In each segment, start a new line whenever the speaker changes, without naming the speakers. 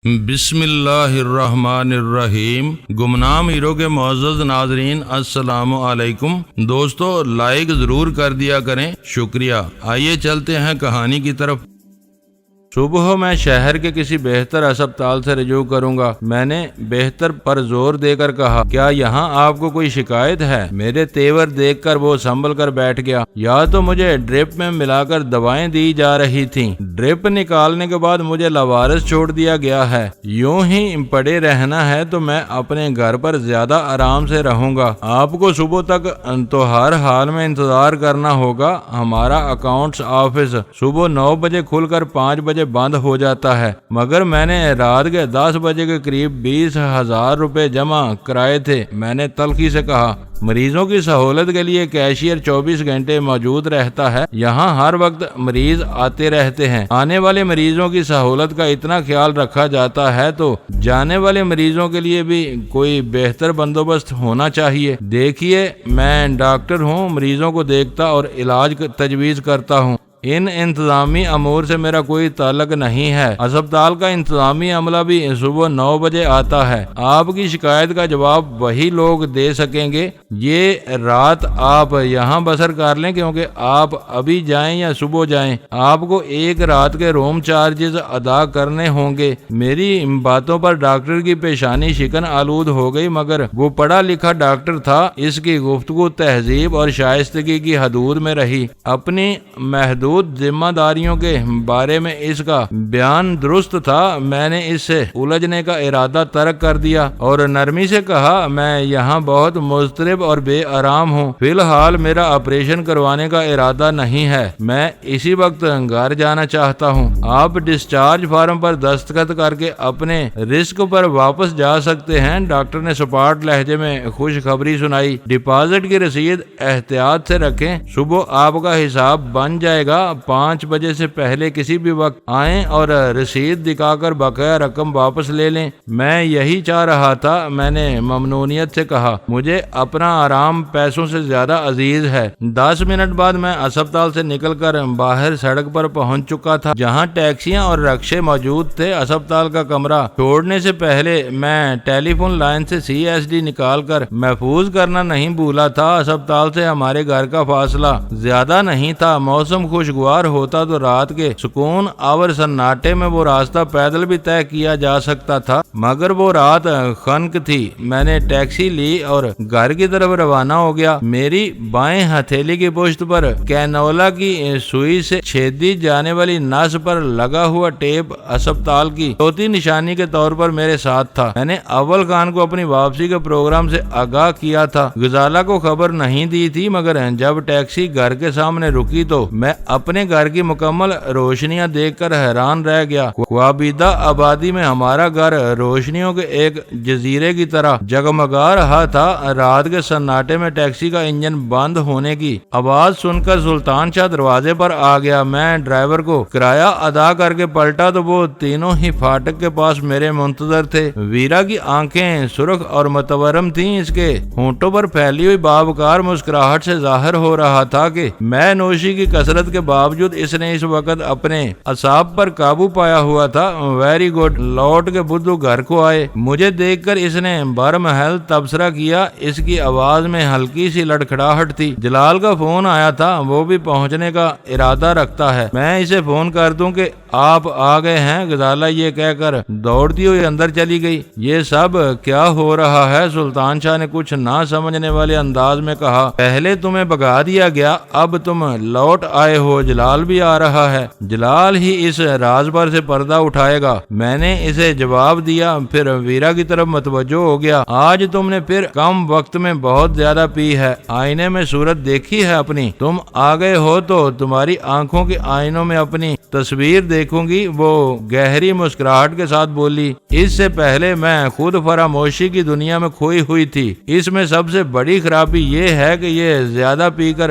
بسم اللہ الرحمن الرحیم۔ گمنام ہیرو کے معزز ناظرین السلام علیکم۔ دوستو لائک ضرور کر دیا کریں، شکریہ۔ آئیے چلتے ہیں کہانی کی طرف۔ صبح میں شہر کے کسی بہتر ہسپتال سے رجوع کروں گا۔ میں نے بہتر پر زور دے کر کہا، کیا یہاں آپ کو کوئی شکایت ہے؟ میرے تیور دیکھ کر وہ سنبھل کر بیٹھ گیا۔ یا تو مجھے ڈرپ میں ملا کر دوائیں دی جا رہی تھیں، ڈرپ نکالنے کے بعد مجھے لاوارث چھوڑ دیا گیا ہے۔ یوں ہی پڑے رہنا ہے تو میں اپنے گھر پر زیادہ آرام سے رہوں گا۔ آپ کو صبح تک تو ہر حال میں انتظار کرنا ہوگا۔ ہمارا اکاؤنٹس آفس صبح 9 بجے کھل کر 5 بجے بند ہو جاتا ہے، مگر میں نے رات کے 10 بجے کے قریب 20,000 روپے جمع کرائے تھے۔ میں نے تلخی سے کہا، مریضوں کی سہولت کے لیے کیشیئر 24 گھنٹے موجود رہتا ہے، یہاں ہر وقت مریض آتے رہتے ہیں۔ آنے والے مریضوں کی سہولت کا اتنا خیال رکھا جاتا ہے تو جانے والے مریضوں کے لیے بھی کوئی بہتر بندوبست ہونا چاہیے۔ دیکھیے، میں ڈاکٹر ہوں، مریضوں کو دیکھتا اور علاج تجویز کرتا ہوں۔ ان انتظامی امور سے میرا کوئی تعلق نہیں ہے۔ ہسپتال کا انتظامی عملہ بھی صبح 9 بجے آتا ہے۔ آپ کی شکایت کا جواب وہی لوگ دے سکیں گے۔ یہ رات آپ یہاں بسر کر لیں، کیونکہ آپ ابھی جائیں یا صبح جائیں، آپ کو ایک رات کے روم چارجز ادا کرنے ہوں گے۔ میری ان باتوں پر ڈاکٹر کی پیشانی شکن آلود ہو گئی، مگر وہ پڑھا لکھا ڈاکٹر تھا، اس کی گفتگو تہذیب اور شائستگی کی حدود میں رہی۔ اپنی محدود ذمہ داریوں کے بارے میں اس کا بیان درست تھا۔ میں نے اس سے الجھنے کا ارادہ ترک کر دیا اور نرمی سے کہا، میں یہاں بہت مضطرب اور بے آرام ہوں، فی الحال میرا آپریشن کروانے کا ارادہ نہیں ہے، میں اسی وقت گھر جانا چاہتا ہوں۔ آپ ڈسچارج فارم پر دستخط کر کے اپنے رسک پر واپس جا سکتے ہیں۔ ڈاکٹر نے سپاٹ لہجے میں خوشخبری سنائی۔ ڈپازٹ کی رسید احتیاط سے رکھیں، صبح آپ کا حساب بن جائے گا۔ 5 بجے سے پہلے کسی بھی وقت آئیں اور رسید دکھا کر بقیہ رقم واپس لے لیں۔ میں یہی چاہ رہا تھا، میں نے ممنونیت سے کہا، مجھے اپنا آرام پیسوں سے زیادہ عزیز ہے۔ 10 منٹ بعد میں اسپتال سے نکل کر باہر سڑک پر پہنچ چکا تھا، جہاں ٹیکسیاں اور رکشے موجود تھے۔ اسپتال کا کمرہ چھوڑنے سے پہلے میں ٹیلی فون لائن سے CSD نکال کر محفوظ کرنا نہیں بھولا تھا۔ اسپتال سے ہمارے گھر کا فاصلہ زیادہ نہیں تھا۔ موسم خوشگوار ہوتا تو رات کے سکون آور سناٹے میں وہ راستہ پیدل بھی طے کیا جا سکتا تھا، مگر وہ رات خنک تھی۔ میں نے ٹیکسی لی اور گھر کی طرف روانہ ہو گیا۔ میری بائیں ہتھیلی کی پشت پر کینولا کی سوئی سے چھیدی جانے والی نس پر لگا ہوا ٹیپ اسپتال کی چوتھی نشانی کے طور پر میرے ساتھ تھا۔ میں نے اول خان کو اپنی واپسی کے پروگرام سے آگاہ کیا تھا، غزالہ کو خبر نہیں دی تھی، مگر جب ٹیکسی گھر کے سامنے رکی تو میں اپنے گھر کی مکمل روشنیاں دیکھ کر حیران رہ گیا۔ خوابیدہ آبادی میں ہمارا گھر روشنیوں کے ایک جزیرے کی طرح جگمگا رہا تھا۔ رات کے سناٹے میں ٹیکسی کا انجن بند ہونے کی آواز سن کر سلطان شاہ دروازے پر آ گیا۔ میں ڈرائیور کو کرایہ ادا کر کے پلٹا تو وہ تینوں ہی فاٹک کے پاس میرے منتظر تھے۔ ویرا کی آنکھیں سرخ اور متورم تھیں، اس کے ہونٹوں پر پھیلی ہوئی بابکار مسکراہٹ سے ظاہر ہو رہا تھا کہ میں نوشی کی کثرت کے باوجود اس نے اس وقت اپنے اعصاب پر قابو پایا ہوا تھا۔ ویری گڈ، لوٹ کے بدھو گھر کو آئے۔ مجھے دیکھ کر اس نے برمحل تبصرہ کیا۔ اس کی آواز میں ہلکی سی لڑکھڑاہٹ تھی۔ جلال کا فون آیا تھا، وہ بھی پہنچنے کا ارادہ رکھتا ہے، میں اسے فون کر دوں کہ آپ آ گئے ہیں؟ غزالہ یہ کہہ کر دوڑتی ہوئی اندر چلی گئی۔ یہ سب کیا ہو رہا ہے؟ سلطان شاہ نے کچھ نہ سمجھنے والے انداز میں کہا، پہلے تمہیں بھگا دیا گیا، اب تم لوٹ آئے ہو، جلال بھی آ رہا ہے، جلال ہی اس راز پر سے پردہ اٹھائے گا۔ میں نے اسے جواب دیا، پھر ویرا کی طرف متوجہ ہو گیا، آج تم نے پھر کم وقت میں بہت زیادہ پی ہے، آئینے میں صورت دیکھی ہے اپنی؟ تم آ گئے ہو تو تمہاری آنکھوں کے آئینوں میں اپنی تصویر دیکھوں گی، وہ گہری مسکراہٹ کے ساتھ بولی۔ اس سے پہلے میں خود فراموشی کی دنیا میں کھوئی ہوئی تھی۔ اس میں سب سے بڑی خرابی یہ ہے کہ یہ زیادہ پی کر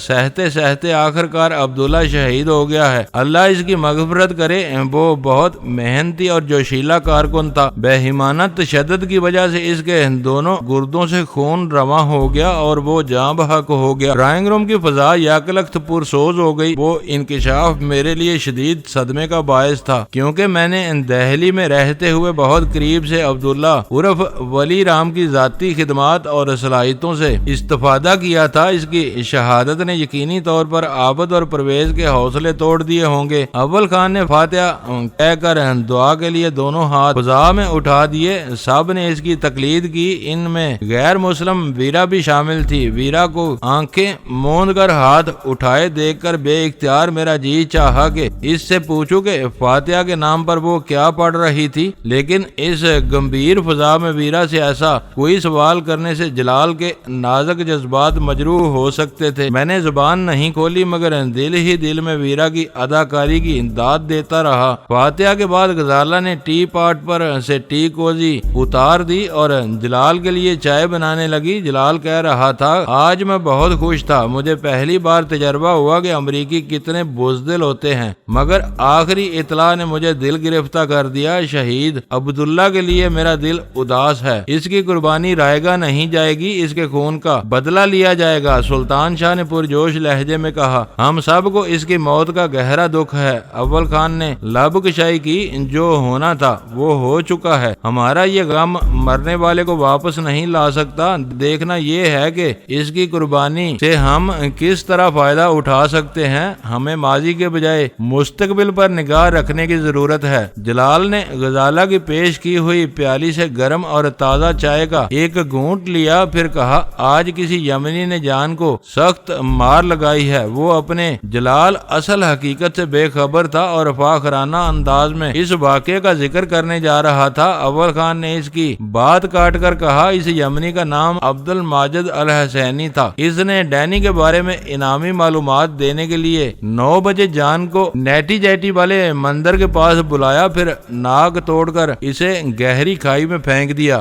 سہتے سہتے آخر کار عبداللہ شہید ہو گیا ہے۔ اللہ اس کی مغفرت کرے، وہ بہت محنتی اور جوشیلا کارکن تھا۔ بےایمانہ تشدد کی وجہ سے اس کے دونوں گردوں سے خون رواں ہو گیا اور وہ جاں بحق ہو گیا۔ ڈرائنگ روم کی فضا یکلخت پرسوز ہو گئی۔ وہ انکشاف میرے لیے شدید صدمے کا باعث تھا، کیونکہ میں نے دہلی میں رہتے ہوئے بہت قریب سے عبداللہ عرف ولی رام کی ذاتی خدمات اور صلاحیتوں سے استفادہ کیا تھا۔ اس کی شہادت نے یقینی طور پر عابد اور پرویز کے حوصلے توڑ دیے ہوں گے۔ اول خان نے فاتحہ کہہ کر دعا کے لیے دونوں ہاتھ فضا میں اٹھا دیے۔ سب نے اس کی تقلید کی، ان میں غیر مسلم ویرا بھی شامل تھی۔ ویرا کو آنکھیں موند کر ہاتھ اٹھائے دیکھ کر بے اختیار میرا جی چاہا کہ اس سے پوچھوں کہ فاتحہ کے نام پر وہ کیا پڑھ رہی تھی، لیکن اس گمبھیر فضا میں ویرا سے ایسا کوئی سوال کرنے سے جلال کے نازک جذبات مجروح ہو سکتے تھے۔ میں نے زبان نہیں کھولی، مگر دل ہی دل میں ویرا کی اداکاری کی داد دیتا رہا۔ فاتحہ کے بعد غزالہ نے ٹی پاٹ پر سے ٹی کوزی اتار دی اور جلال کے لیے چائے بنانے لگی۔ جلال کہہ رہا تھا، آج میں بہت خوش تھا، مجھے پہلی بار تجربہ ہوا کہ امریکی کتنے بزدل ہوتے ہیں، مگر آخری اطلاع نے مجھے دل گرفتہ کر دیا۔ شہید عبداللہ کے لیے میرا دل اداس ہے، اس کی قربانی رائے گاہ نہیں جائے گی، اس کے خون کا بدلہ لیا جائے گا۔ سلطان شاہ نے پرجوش لہجے میں کہا، ہم سب کو اس کی موت کا گہرا دکھ ہے۔ اول خان نے لب کشائی کی، جو ہونا تھا وہ ہو چکا ہے، ہمارا یہ غم مرنے والے کو واپس نہیں لا سکتا۔ دیکھنا یہ ہے کہ اس کی قربانی سے ہم کس طرح فائدہ اٹھا سکتے ہیں۔ ہمیں ماضی کے بجائے مستقبل پر نگاہ رکھنے کی ضرورت ہے۔ جلال نے غزالہ کی پیش کی ہوئی پیالی سے گرم اور تازہ چائے کا ایک گھونٹ لیا، پھر کہا، آج کسی یمنی نے جان کو سخت مار لگائی ہے۔ وہ اپنے جلال اصل حقیقت سے بے خبر تھا اور فاخرانہ انداز میں اس واقعے کا ذکر کرنے جا رہا تھا۔ اول خان نے اس کی بات کاٹ کر کہا، اس یمنی کا نام عبد الماجد الحسینی تھا۔ اس نے ڈینی کے بارے میں انعامی معلومات دینے کے لیے 9 بجے جان کو نیٹی جیٹی والے مندر کے پاس بلایا، پھر ناک توڑ کر اسے گہری کھائی میں پھینک دیا۔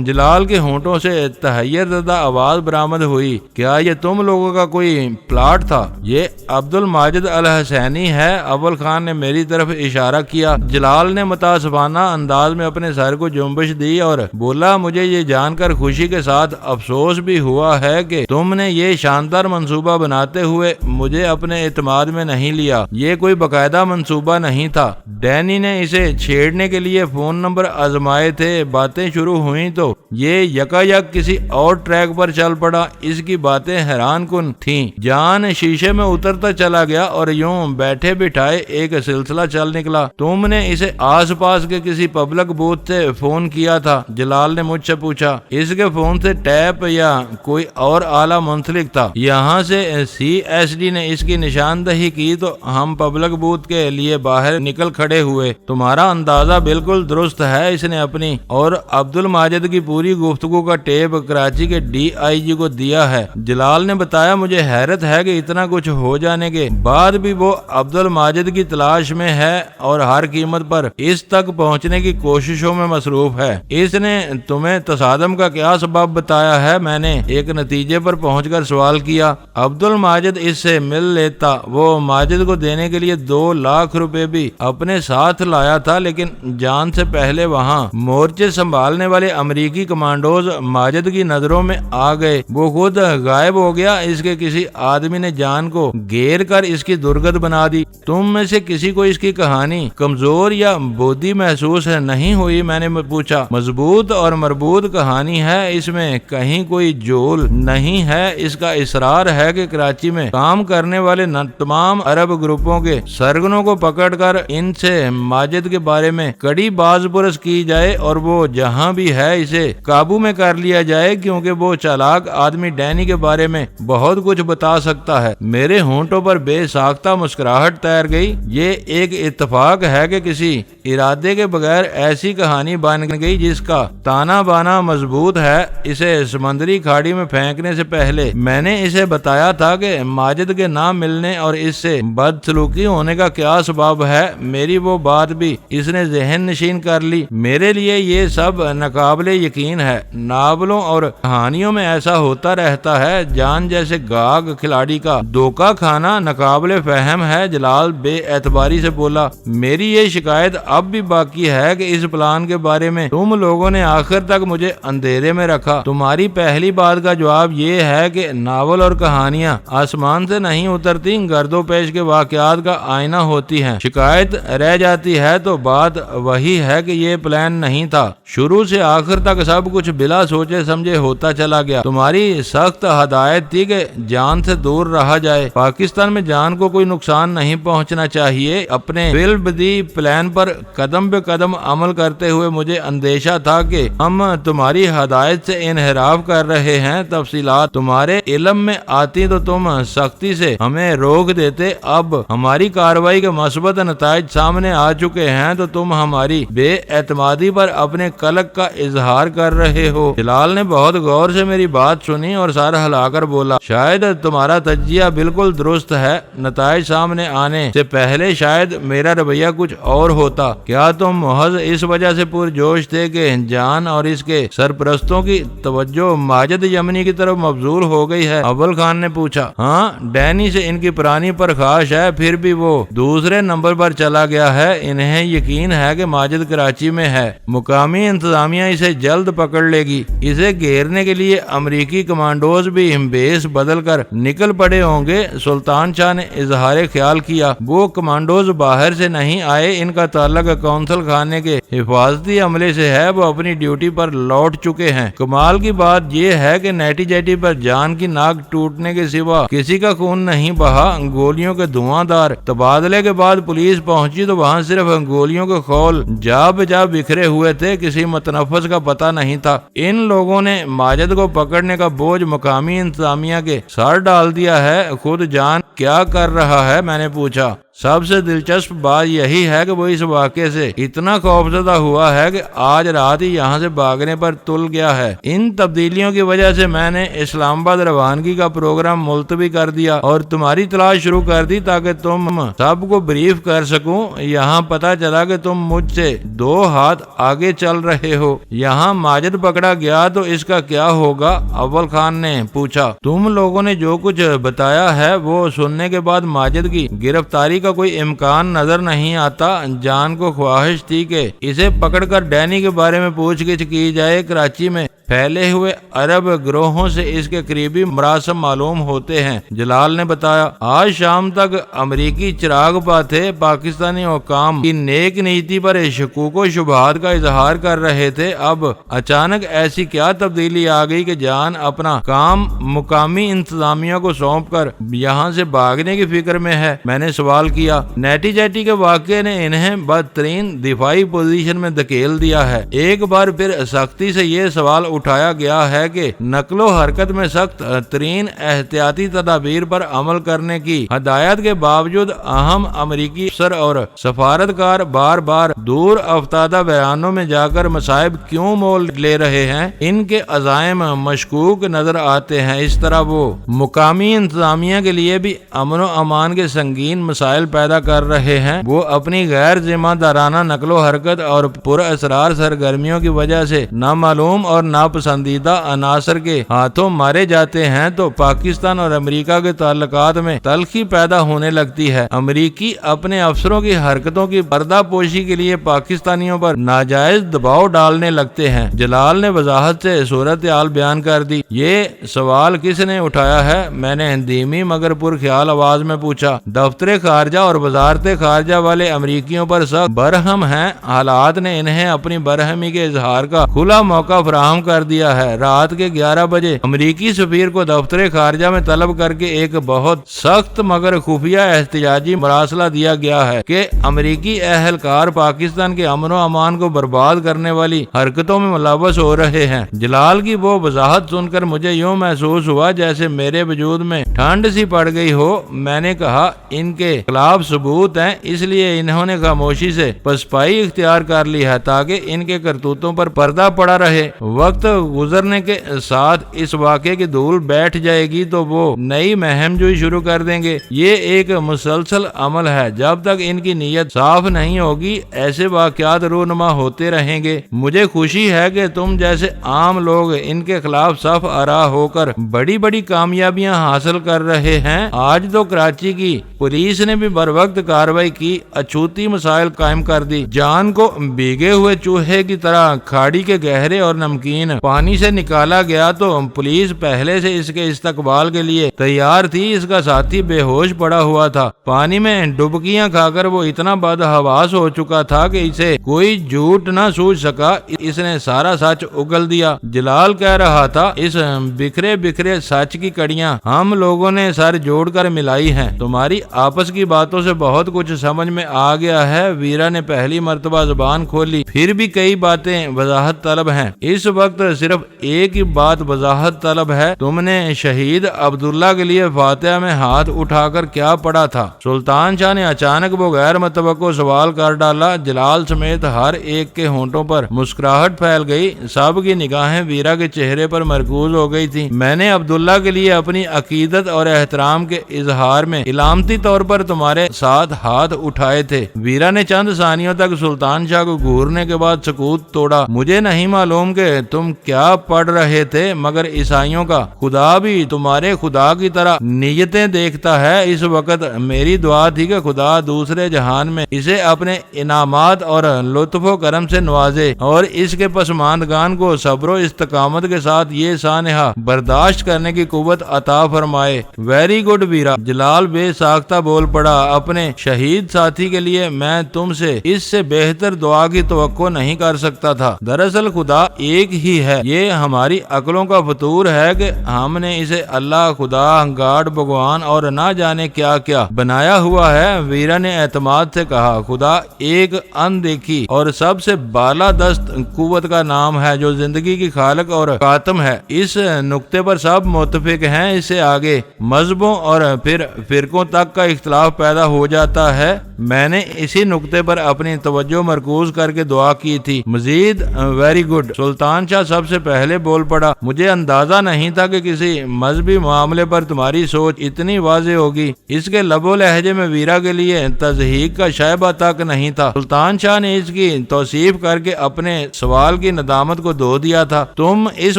جلال کے ہونٹوں سے تحیر زدہ آواز برآمد ہوئی، کیا یہ تم لوگوں کا کوئی پلاٹ تھا؟ یہ عبد الماجد الحسینی ہے۔ اول خان نے میری طرف اشارہ کیا۔ جلال نے متاسفانہ انداز میں اپنے سر کو جنبش دی اور بولا، مجھے یہ جان کر خوشی کے ساتھ افسوس بھی ہوا ہے کہ تم نے یہ شاندار منصوبہ بناتے ہوئے مجھے اپنے اعتماد میں نہیں لیا۔ یہ کوئی باقاعدہ منصوبہ نہیں تھا، ڈینی نے اسے چھیڑنے کے لیے فون نمبر آزمائے تھے۔ باتیں شروع ہوئیں تو یہ یکا یک کسی اور ٹریک پر چل پڑا۔ اس کی باتیں حیران کن تھیں۔ جان شیشے میں اترتا چلا گیا اور یوں بیٹھے بٹھائے ایک سلسلہ چل نکلا۔ تم نے اسے آس پاس کے کسی پبلک بوتھ سے فون کیا تھا؟ جلال نے مجھ سے پوچھا۔ اس کے فون سے ٹیپ یا کوئی اور آلہ منسلک تھا۔ یہاں سے CSD نے اس کی نشاندہی کی تو ہم پبلک بوتھ کے لیے باہر نکل کھڑے ہوئے۔ تمہارا اندازہ بالکل درست ہے، اس نے اپنی اور عبد الماجد کی پوری گفتگو کا ٹیپ کراچی کے DIG کو دیا ہے۔ جلال نے بتایا، مجھے حیرت ہے کہ اتنا کچھ ہو جانے کے بعد بھی وہ عبد الماجد کی تلاش میں ہے اور ہر قیمت پر اس تک پہنچنے کی کوششوں میں مصروف ہے۔ اس نے تمہیں تصادم کا کیا سبب بتایا ہے؟ میں نے ایک نتیجے پر پہنچ کر سوال کیا۔ عبد الماجد اس سے مل لیتا، وہ ماجد کو دینے کے لیے 2 لاکھ روپے بھی اپنے ساتھ لایا تھا، لیکن جان سے پہلے وہاں مورچے سنبھالنے والے امریکی کمانڈوز ماجد کی نظروں میں آ گئے۔ وہ خود غائب ہو گیا۔ اس کے کسی آدمی نے جان کو گھیر کر اس کی درگت بنا دی۔ تم میں سے کسی کو اس کی کہانی کمزور یا بودھی محسوس نہیں ہوئی؟ میں نے پوچھا۔ مضبوط اور مربوط کہانی ہے، اس میں کہیں کوئی جول نہیں ہے۔ اس کا اصرار ہے کہ کراچی میں کام کرنے والے تمام عرب گروپوں کے سرگنوں کو پکڑ کر ان سے ماجد کے بارے میں کڑی باز پرس کی جائے اور وہ جہاں بھی ہے اسے قابو میں کر لیا جائے، کیونکہ وہ چالاک آدمی ڈینی کے بارے میں بہت کچھ بتا سکتا ہے۔ میرے ہونٹوں پر بے ساختہ مسکراہٹ تیر گئی۔ یہ ایک اتفاق ہے کہ کسی ارادے کے بغیر ایسی کہانی بن گئی جس کا تانا بانا مضبوط ہے۔ اسے سمندری کھاڑی میں پھینکنے سے پہلے میں نے اسے بتایا تھا کہ ماجد کے نہ ملنے اور اس سے بدسلوکی ہونے کا کیا سبب ہے۔ میری وہ بات بھی اس نے ذہن نشین کر لی۔ میرے لیے یہ سب ناقابل یقین ہے۔ ناولوں اور کہانیوں میں ایسا ہوتا رہتا ہے جان جیسے گاگ کھلاڑی کا دھوکہ کھانا ناقابل فہم ہے۔ جلال بے اعتباری سے بولا، میری یہ شکایت اب بھی باقی ہے کہ اس پلان کے بارے میں تم لوگوں نے آخر تک مجھے اندھیرے میں رکھا۔ تمہاری پہلی بات کا جواب یہ ہے کہ ناول اور کہانیاں آسمان سے نہیں اترتی، گرد و پیش کے واقعات کا آئینہ ہوتی ہیں۔ شکایت رہ جاتی ہے تو بات وہی ہے کہ یہ پلان نہیں تھا، شروع سے آخر تک سب کچھ بلا سوچے سمجھے ہوتا چلا گیا۔ تمہاری سخت ہدایت تھی کہ جان سے دور رہا جائے، پاکستان میں جان کو کوئی نقصان نہیں پہنچنا چاہیے۔ اپنے بالبدی پلان پر قدم بے قدم عمل کرتے ہوئے مجھے اندیشہ تھا کہ ہم تمہاری ہدایت سے انحراف کر رہے ہیں۔ تفصیلات تمہارے علم میں آتی تو تم سختی سے ہمیں روک دیتے، اب ہماری کارروائی کے مثبت نتائج سامنے آ چکے ہیں تو تم ہماری بے اعتمادی پر اپنے قلق کا اظہار کر رہے ہو۔ جلال نے بہت غور سے میری بات سنی اور سر ہلا کر بولا، شاید تمہارا تجزیہ بالکل درست ہے، نتائج سامنے آنے سے پہلے شاید میرا رویہ کچھ اور ہوتا۔ کیا تم محض اس وجہ سے پرجوش تھے کہ جان اور اس کے سرپرستوں کی توجہ ماجد یمنی کی طرف مبذول ہو گئی ہے؟ اول خان نے پوچھا۔ ہاں، ڈینی سے ان کی پرانی پرخاش ہے، پھر بھی وہ دوسرے نمبر پر چلا گیا ہے۔ انہیں یقین ہے کہ ماجد کراچی میں ہے، مقامی انتظامیہ اسے جلد پکڑ لے گی۔ اسے گھیرنے کے لیے امریکی کمانڈوز بھی بیس بدل کر نکل پڑے ہوں گے۔ سلطان شاہ نے اظہار خیال کیا، وہ کمانڈوز باہر سے نہیں آئے، ان کا تعلق قونصل خانے کے حفاظتی عملے سے ہے، وہ اپنی ڈیوٹی پر لوٹ چکے ہیں۔ کمال کی بات یہ ہے کہ نیٹی جیٹی پر جان کی ناک ٹوٹنے کے سوا کسی کا خون نہیں بہا۔ گولیوں کے دھواں دار تبادلے کے بعد پولیس پہنچی تو وہاں صرف گولیوں کے خول جا بجا بکھرے ہوئے تھے، کسی متنفس کا پتہ نہیں تھا۔ ان لوگوں نے ماجد کو پکڑنے کا بوجھ مقامی انتظامیہ کے سر ڈال دیا ہے۔ خود جان کیا کر رہا ہے؟ میں نے پوچھا۔ سب سے دلچسپ بات یہی ہے کہ وہ اس واقعے سے اتنا خوفزدہ ہوا ہے کہ آج رات ہی یہاں سے بھاگنے پر تل گیا ہے۔ ان تبدیلیوں کی وجہ سے میں نے اسلام آباد روانگی کا پروگرام ملتوی کر دیا اور تمہاری تلاش شروع کر دی تاکہ تم سب کو بریف کر سکوں۔ یہاں پتا چلا کہ تم مجھ سے 2 ہاتھ آگے چل رہے ہو۔ یہاں ماجد پکڑا گیا تو اس کا کیا ہوگا؟ اول خان نے پوچھا۔ تم لوگوں نے جو کچھ بتایا ہے وہ سننے کے بعد ماجد کی گرفتاری کا کوئی امکان نظر نہیں آتا۔ جان کو خواہش تھی کہ اسے پکڑ کر ڈینی کے بارے میں پوچھ گچھ کی جائے۔ کراچی میں پھیلے ہوئے عرب گروہوں سے اس کے قریبی مراسم معلوم ہوتے ہیں۔ جلال نے بتایا، آج شام تک امریکی چراغ پاتے پاکستانی حکام کی نیک نیتی پر شکوک و شبہات کا اظہار کر رہے تھے۔ اب اچانک ایسی کیا تبدیلی آ گئی کہ جان اپنا کام مقامی انتظامیہ کو سونپ کر یہاں سے بھاگنے کی فکر میں ہے؟ میں نے سوال کیا۔ نیٹی جیٹی کے واقعے نے انہیں بدترین دفاعی پوزیشن میں دھکیل دیا ہے۔ ایک بار پھر سختی سے یہ سوال اٹھایا گیا ہے کہ نقل و حرکت میں سخت ترین احتیاطی تدابیر پر عمل کرنے کی ہدایت کے باوجود اہم امریکی افسر اور سفارتکار بار بار دور افتادہ بیانوں میں جا کر مصائب کیوں مول لے رہے ہیں؟ ان کے عزائم مشکوک نظر آتے ہیں۔ اس طرح وہ مقامی انتظامیہ کے لیے بھی امن و امان کے سنگین مسائل پیدا کر رہے ہیں۔ وہ اپنی غیر ذمہ دارانہ نقل و حرکت اور پر اسرار سرگرمیوں کی وجہ سے نامعلوم اور ناپسندیدہ عناصر کے ہاتھوں مارے جاتے ہیں تو پاکستان اور امریکہ کے تعلقات میں تلخی پیدا ہونے لگتی ہے۔ امریکی اپنے افسروں کی حرکتوں کی پردہ پوشی کے لیے پاکستانیوں پر ناجائز دباؤ ڈالنے لگتے ہیں۔ جلال نے وضاحت سے صورتحال بیان کر دی۔ یہ سوال کس نے اٹھایا ہے؟ میں نے دھیمی مگر پرخیال آواز میں پوچھا۔ دفتر خارجہ اور وزارت خارجہ والے امریکیوں پر سخت برہم ہیں۔ حالات نے انہیں اپنی برہمی کے اظہار کا کھلا موقع فراہم کر دیا ہے۔ رات کے 11 بجے امریکی سفیر کو دفتر خارجہ میں طلب کر کے ایک بہت سخت مگر خفیہ احتجاجی مراسلہ دیا گیا ہے کہ امریکی اہلکار پاکستان کے امن و امان کو برباد کرنے والی حرکتوں میں ملوث ہو رہے ہیں۔ جلال کی وہ وضاحت سن کر مجھے یوں محسوس ہوا جیسے میرے وجود میں ٹھنڈ سی پڑ گئی ہو۔ میں نے کہا، ان کے خلاف ثبوت ہیں، اس لیے انہوں نے خاموشی سے پسپائی اختیار کر لی ہے تاکہ ان کے کرتوتوں پر پردہ پڑا رہے۔ وقت وقت گزرنے کے ساتھ اس واقعے کی دھول بیٹھ جائے گی تو وہ نئی مہم جوئی شروع کر دیں گے۔ یہ ایک مسلسل عمل ہے، جب تک ان کی نیت صاف نہیں ہوگی ایسے واقعات رونما ہوتے رہیں گے۔ مجھے خوشی ہے کہ تم جیسے عام لوگ ان کے خلاف صف آرا ہو کر بڑی بڑی کامیابیاں حاصل کر رہے ہیں۔ آج تو کراچی کی پولیس نے بھی بر وقت کارروائی کی، اچھوتی مسائل قائم کر دی۔ جان کو بھیگے ہوئے چوہے کی طرح کھاڑی کے گہرے اور نمکین پانی سے نکالا گیا تو پولیس پہلے سے اس کے استقبال کے لیے تیار تھی۔ اس کا ساتھی بے ہوش پڑا ہوا تھا، پانی میں ڈبکیاں کھا کر وہ اتنا بدحواس ہو چکا تھا کہ اسے کوئی جھوٹ نہ سوچ سکا۔ اس نے سارا سچ اگل دیا۔ جلال کہہ رہا تھا، اس بکھرے بکھرے سچ کی کڑیاں ہم لوگوں نے سر جوڑ کر ملائی ہیں۔ تمہاری آپس کی باتوں سے بہت کچھ سمجھ میں آ گیا ہے۔ ویرا نے پہلی مرتبہ زبان کھولی، پھر بھی کئی باتیں وضاحت طلب ہیں۔ اس وقت صرف ایک ہی بات وضاحت طلب ہے، تم نے شہید عبداللہ کے لیے فاتحہ میں ہاتھ اٹھا کر کیا پڑھا تھا؟ سلطان شاہ نے اچانک وہ غیر متوقع سوال کر ڈالا۔ جلال سمیت ہر ایک کے ہونٹوں پر مسکراہٹ پھیل گئی، سب کی نگاہیں ویرا کے چہرے پر مرکوز ہو گئی تھی۔ میں نے عبداللہ کے لیے اپنی عقیدت اور احترام کے اظہار میں علامتی طور پر تمہارے ساتھ ہاتھ اٹھائے تھے۔ ویرا نے چند ثانیوں تک سلطان شاہ کو گھورنے کے بعد سکوت توڑا۔ مجھے نہیں معلوم کہ تم کیا پڑھ رہے تھے، مگر عیسائیوں کا خدا بھی تمہارے خدا کی طرح نیتیں دیکھتا ہے۔ اس وقت میری دعا تھی کہ خدا دوسرے جہان میں اسے اپنے انعامات اور لطف و کرم سے نوازے اور اس کے پسماندگان کو صبر و استقامت کے ساتھ یہ سانحہ برداشت کرنے کی قوت عطا فرمائے۔ ویری گڈ ویرا، جلال بے ساختہ بول پڑا۔ اپنے شہید ساتھی کے لیے میں تم سے اس سے بہتر دعا کی توقع نہیں کر سکتا تھا۔ دراصل خدا ایک ہی ہے، یہ ہماری عقلوں کا فطور ہے کہ ہم نے اسے اللہ، خدا، گاڈ، بھگوان اور نہ جانے کیا کیا بنایا ہوا ہے۔ ویرا نے اعتماد سے کہا، خدا ایک اندیکھی اور سب سے بالادست قوت کا نام ہے جو زندگی کی خالق اور خاتم ہے۔ اس نقطے پر سب متفق ہیں۔ اس سے آگے مذہبوں اور پھر فرقوں تک کا اختلاف پیدا ہو جاتا ہے۔ میں نے اسی نقطے پر اپنی توجہ مرکوز کر کے دعا کی تھی۔ مزید ویری گڈ، سلطان شاہ سب سے پہلے بول پڑا۔ مجھے اندازہ نہیں تھا کہ کسی مذہبی معاملے پر تمہاری سوچ اتنی واضح ہوگی۔ اس کے لب و لہجے میں ویرا کے لیے تضحیق کا شائبہ تک نہیں تھا۔ سلطان شاہ نے اس کی توصیف کر کے اپنے سوال کی ندامت کو دھو دیا تھا۔ تم اس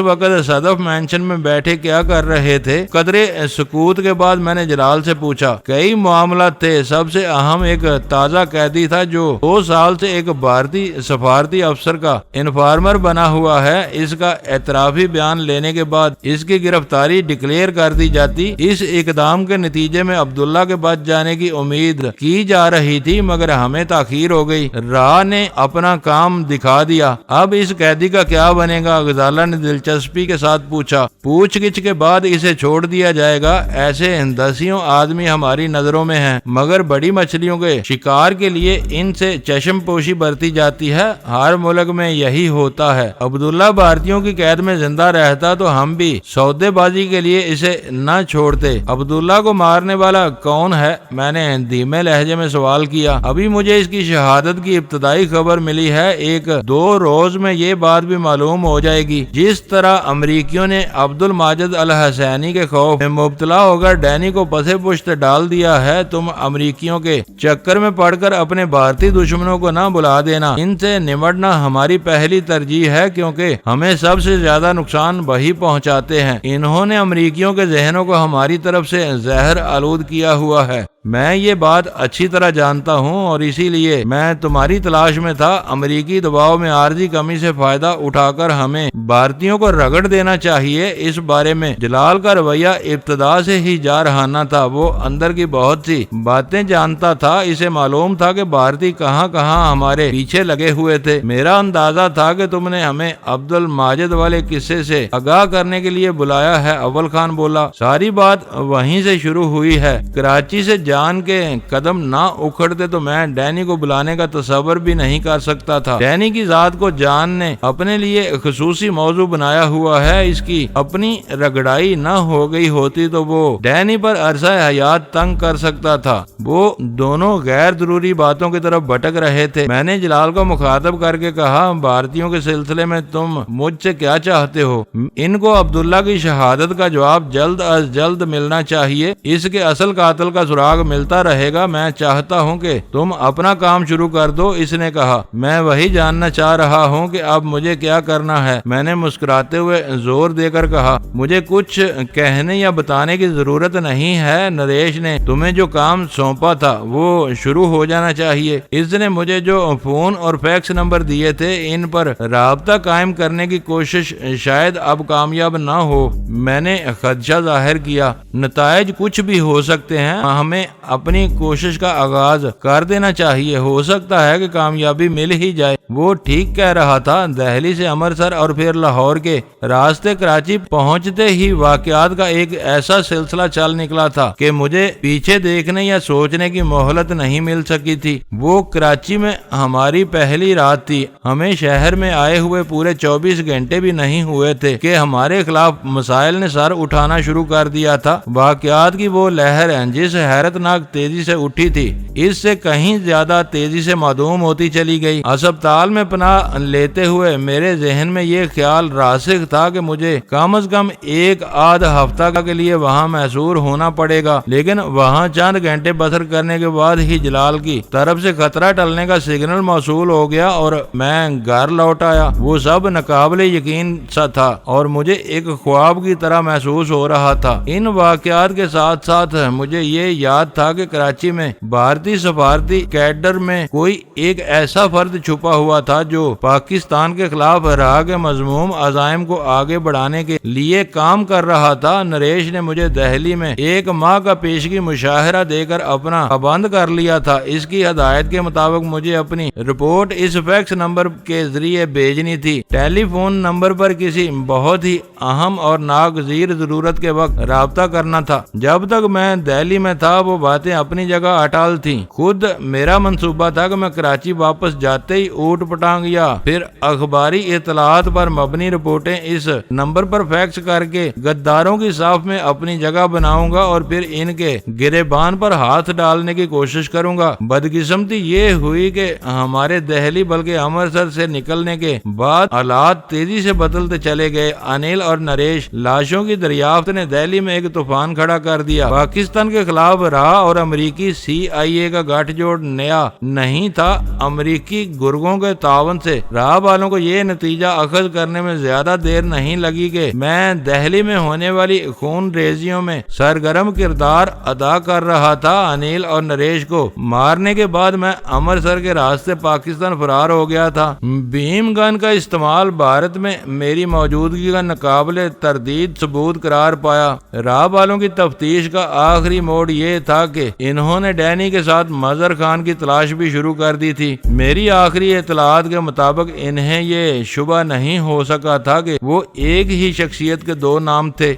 وقت صدف مینشن میں بیٹھے کیا کر رہے تھے؟ قدرے سکوت کے بعد میں نے جلال سے پوچھا۔ کئی معاملات تھے، سب سے اہم ایک تازہ قیدی تھا جو 2 سال سے ایک بھارتی سفارتی افسر کا انفارمر بنا ہوا ہے۔ اس کا اعترافی بیان لینے کے بعد اس کی گرفتاری ڈکلیئر کر دی جاتی۔ اس اقدام کے نتیجے میں عبداللہ کے بچ جانے کی امید کی جا رہی تھی، مگر ہمیں تاخیر ہو گئی۔ راہ نے اپنا کام دکھا دیا۔ اب اس قیدی کا کیا بنے گا؟ غزالہ نے دلچسپی کے ساتھ پوچھا۔ پوچھ گچھ کے بعد اسے چھوڑ دیا جائے گا۔ ایسے دسیوں آدمی ہماری نظروں میں ہیں، مگر بڑی مچھلیوں کے شکار کے لیے ان سے چشم پوشی برتی جاتی ہے۔ ہر ملک میں یہی ہوتا ہے۔ عبداللہ بھارتیوں کی قید میں زندہ رہتا تو ہم بھی سودے بازی کے لیے اسے نہ چھوڑتے۔ عبداللہ کو مارنے والا کون ہے؟ میں نے دھیمے لہجے میں سوال کیا۔ ابھی مجھے اس کی شہادت کی ابتدائی خبر ملی ہے، 1-2 روز میں یہ بات بھی معلوم ہو جائے گی۔ جس طرح امریکیوں نے عبد الماجد الحسینی کے خوف میں مبتلا ہو کر ڈینی کو پسے پشت ڈال دیا ہے، تم امریکیوں کے چکر میں پڑ کر اپنے بھارتی دشمنوں کو نہ بلا دینا۔ ان سے نمٹنا ہماری پہلی ترجیح ہے، کیونکہ ہمیں سب سے زیادہ نقصان وہی پہنچاتے ہیں۔ انہوں نے امریکیوں کے ذہنوں کو ہماری طرف سے زہر آلود کیا ہوا ہے۔ میں یہ بات اچھی طرح جانتا ہوں اور اسی لیے میں تمہاری تلاش میں تھا۔ امریکی دباؤ میں عارضی کمی سے فائدہ اٹھا کر ہمیں بھارتیوں کو رگڑ دینا چاہیے۔ اس بارے میں جلال کا رویہ ابتدا سے ہی جارحانہ تھا۔ وہ اندر کی بہت سی باتیں جانتا تھا۔ اسے معلوم تھا کہ بھارتی کہاں کہاں ہمارے پیچھے لگے ہوئے تھے۔ میرا اندازہ تھا کہ تم نے ہمیں عبد الماجد والے قصے سے آگاہ کرنے کے لیے بلایا ہے۔ اول خان بولا، ساری بات وہیں سے شروع ہوئی ہے۔ کراچی سے جان کے قدم نہ اکھڑتے تو میں ڈینی کو بلانے کا تصور بھی نہیں کر سکتا تھا۔ ڈینی کی ذات کو جان نے اپنے لیے خصوصی موضوع بنایا ہوا ہے، اس کی اپنی رگڑائی نہ ہو گئی ہوتی تو وہ ڈینی پر عرصہ حیات تنگ کر سکتا تھا۔ وہ دونوں غیر ضروری باتوں کی طرف بھٹک رہے تھے۔ میں نے جلال کو مخاطب کر کے کہا، بھارتیوں کے سلسلے میں تم مجھ سے کیا چاہتے ہو؟ ان کو عبداللہ کی شہادت کا جواب جلد از جلد ملنا چاہیے، اس کے اصل قاتل کا سراغ ملتا رہے گا۔ میں چاہتا ہوں کہ تم اپنا کام شروع کر دو۔ اس نے کہا، میں وہی جاننا چاہ رہا ہوں کہ اب مجھے کیا کرنا ہے۔ میں نے مسکراتے ہوئے زور دے کر کہا، مجھے کچھ کہنے یا بتانے کی ضرورت نہیں ہے۔ نریش نے تمہیں جو کام سونپا تھا وہ شروع ہو جانا چاہیے۔ اس نے مجھے جو فون اور فیکس نمبر دیے تھے ان پر رابطہ قائم کرنے کی کوشش شاید اب کامیاب نہ ہو۔ میں نے خدشہ ظاہر کیا، نتائج کچھ بھی ہو سکتے ہیں، ہمیں اپنی کوشش کا آغاز کر دینا چاہیے، ہو سکتا ہے کہ کامیابی مل ہی جائے۔ وہ ٹھیک کہہ رہا تھا۔ دہلی سے امرتسر اور پھر لاہور کے راستے کراچی پہنچتے ہی واقعات کا ایک ایسا سلسلہ چل نکلا تھا کہ مجھے پیچھے دیکھنے یا سوچنے کی مہلت نہیں مل سکی تھی۔ وہ کراچی میں ہماری پہلی رات تھی۔ ہمیں شہر میں آئے ہوئے پورے 24 گھنٹے بھی نہیں ہوئے تھے کہ ہمارے خلاف مسائل نے سر اٹھانا شروع کر دیا تھا۔ واقعات کی وہ لہر جس حیرت ناک تیزی سے اٹھی تھی، اس سے کہیں زیادہ تیزی سے معدوم ہوتی چلی گئی۔ اسپتال میں پناہ لیتے ہوئے میرے ذہن میں یہ خیال راسخ تھا کہ مجھے کم از کم ایک آدھ ہفتہ کے لیے وہاں محصور ہونا پڑے گا، لیکن وہاں چند گھنٹے بسر کرنے کے بعد ہی جلال کی طرف سے خطرہ ٹلنے کا سگنل موصول ہو گیا اور میں گھر لوٹ آیا۔ وہ سب ناقابل یقین سا تھا اور مجھے ایک خواب کی طرح محسوس ہو رہا تھا۔ ان واقعات کے ساتھ ساتھ مجھے یہ یاد تھا کہ کراچی میں بھارتی سفارتی کیڈر میں کوئی ایک ایسا فرد چھپا ہوا تھا جو پاکستان کے خلاف راہ کے مذموم عزائم کو آگے بڑھانے کے لیے کام کر رہا تھا۔ نریش نے مجھے دہلی میں 1 ماہ کا پیشگی مشاہرہ دے کر اپنا پابند کر لیا تھا۔ اس کی ہدایت کے مطابق مجھے اپنی رپورٹ اس فیکس نمبر کے ذریعے بھیجنی تھی۔ ٹیلی فون نمبر پر کسی بہت ہی اہم اور ناگزیر ضرورت کے وقت رابطہ کرنا تھا۔ جب تک میں دہلی میں تھا وہ باتیں اپنی جگہ اٹال تھیں۔ خود میرا منصوبہ تھا کہ میں کراچی واپس جاتے ہی اوٹ پٹانگ یا پھر اخباری اطلاعات پر مبنی رپورٹیں اس نمبر پر فیکس کر کے غداروں کی صف میں اپنی جگہ بناؤں گا اور پھر ان کے گریبان پر ہاتھ ڈالنے کی کوشش کروں گا۔ بدقسمتی یہ ہوئی کہ ہمارے دہلی بلکہ امرتسر سے نکلنے کے بعد حالات تیزی سے بدلتے چلے گئے۔ انل اور نریش لاشوں کی دریافت نے دہلی میں ایک طوفان کھڑا کر دیا۔ پاکستان کے خلاف راہ اور امریکی CIA کا گٹھ جوڑ نیا نہیں تھا۔ امریکی گرگوں کے تعاون سے راہ والوں کو یہ نتیجہ اخذ کرنے میں زیادہ دیر نہیں لگی کہ میں دہلی میں ہونے والی خون ریزیوں میں سرگرم کردار ادا کر رہا تھا۔ انل اور نریش کو مارنے کے بعد میں امرتسر کے راستے پاکستان فرار ہو گیا تھا۔ بھیم گن کا استعمال بھارت میں میری موجودگی کا ناقابل تردید ثبوت قرار پایا۔ راہ والوں کی تفتیش کا آخری موڑ یہ تھا کہ انہوں نے ڈینی کے ساتھ مظہر خان کی تلاش بھی شروع کر دی تھی۔ میری آخری اطلاعات کے مطابق انہیں یہ شبہ نہیں ہو سکا تھا کہ وہ ایک ہی شخصیت کے 2 نام تھے۔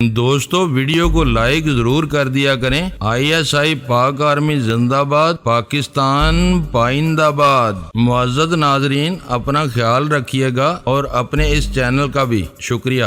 دوستو ویڈیو کو لائک ضرور کر دیا کریں۔ ISI پاک آرمی زندہ باد، پاکستان پائندہ باد۔ معزز ناظرین اپنا خیال رکھیے گا اور اپنے اس چینل کا بھی شکریہ۔